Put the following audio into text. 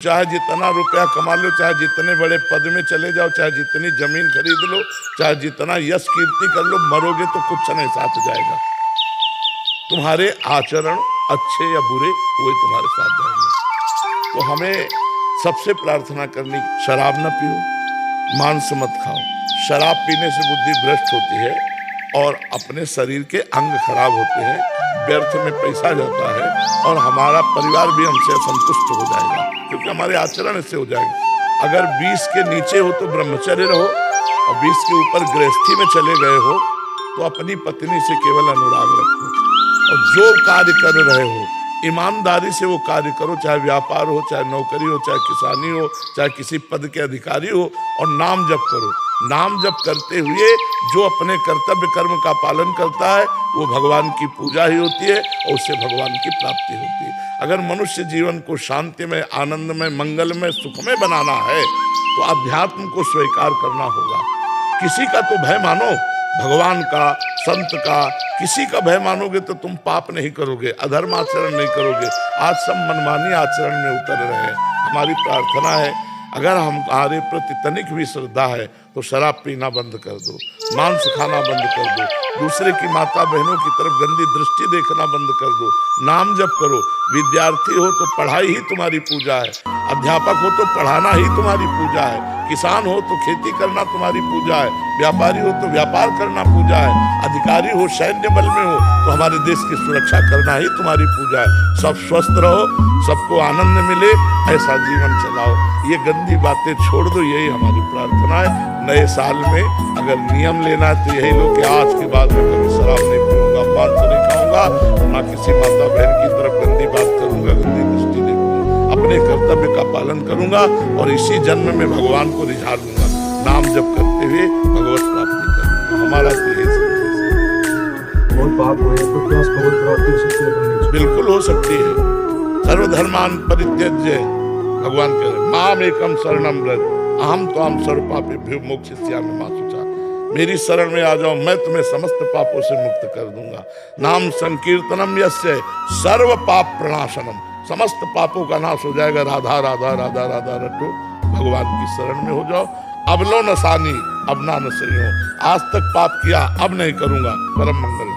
चाहे जितना रुपया कमा लो, चाहे जितने बड़े पद में चले जाओ, चाहे जितनी जमीन खरीद लो, चाहे जितना यश कीर्ति कर लो, मरोगे तो कुछ नहीं साथ जाएगा। तुम्हारे आचरण अच्छे या बुरे वही तुम्हारे साथ जाएंगे। तो हमें सबसे प्रार्थना करनी, शराब न पियो, मांस मत खाओ। शराब पीने से बुद्धि भ्रष्ट होती है और अपने शरीर के अंग खराब होते हैं, व्यर्थ में पैसा जाता है और हमारा परिवार भी हमसे असंतुष्ट हो जाएगा, क्योंकि हमारे आचरण इससे हो जाएंगे। अगर 20 के नीचे हो तो ब्रह्मचर्य रहो और 20 के ऊपर गृहस्थी में चले गए हो तो अपनी पत्नी से केवल अनुराग रखो और जो कार्य कर रहे हो ईमानदारी से वो कार्य करो, चाहे व्यापार हो, चाहे नौकरी हो, चाहे किसानी हो, चाहे किसी पद के अधिकारी हो, और नाम जप करो। नाम जप करते हुए जो अपने कर्तव्य कर्म का पालन करता है वो भगवान की पूजा ही होती है और उससे भगवान की प्राप्ति होती है। अगर मनुष्य जीवन को शांति में, आनंद में, मंगल में, सुख में बनाना है तो अध्यात्म को स्वीकार करना होगा। किसी का तो भय मानो, भगवान का, संत का, किसी का भय मानोगे तो तुम पाप नहीं करोगे, अधर्म आचरण नहीं करोगे। आज सब मनमानी आचरण में उतर रहे हैं। हमारी प्रार्थना है, अगर हमारे प्रति तनिक भी श्रद्धा है तो शराब पीना बंद कर दो, मांस खाना बंद कर दो, दूसरे की माता बहनों की तरफ गंदी दृष्टि देखना बंद कर दो, नाम जप करो। विद्यार्थी हो तो पढ़ाई ही तुम्हारी पूजा है, अध्यापक हो तो पढ़ाना ही तुम्हारी पूजा है, किसान हो तो खेती करना तुम्हारी पूजा है, व्यापारी हो तो व्यापार करना पूजा है, अधिकारी हो, सैन्य बल में हो तो हमारे देश की सुरक्षा करना ही तुम्हारी पूजा है। सब स्वस्थ रहो, सबको आनंद मिले, ऐसा जीवन चलाओ। ये गंदी बातें छोड़ दो, यही हमारी प्रार्थना है। नए साल में अगर नियम लेना है तो यही लो कि आज के बाद मैं कभी शराब नहीं पीऊंगा, मांस नहीं खाऊंगा, ना किसी माता बहन की तरफ गंदी बात करूंगा, गंदी दृष्टि देखूंगा, अपने कर्तव्य का पालन करूंगा और इसी जन्म में भगवान को रिझा लूंगा। नाम जप करते हुए भगवत प्राप्ति करूंगा। हमारा तो यही बिल्कुल हो सकती है। सर्वधर्मान परित्यज्य, भगवान कह रहे माम एकम शरणम व्रज अहम त्वाम सर्व पापेभ्यो मोक्षयिष्यामि मा शुचा। मेरी शरण में आ जाओ, मैं तुम्हें समस्त पापों से मुक्त कर दूंगा। नाम संकीर्तनम यस्य सर्व पाप प्रणाशनम, समस्त पापों का नाश हो जाएगा। राधा राधा राधा राधा रटो, भगवान की शरण में हो जाओ। अब लो न सानी, अब ना न सही हो, आज तक पाप किया अब नहीं करूंगा, परम मंगल।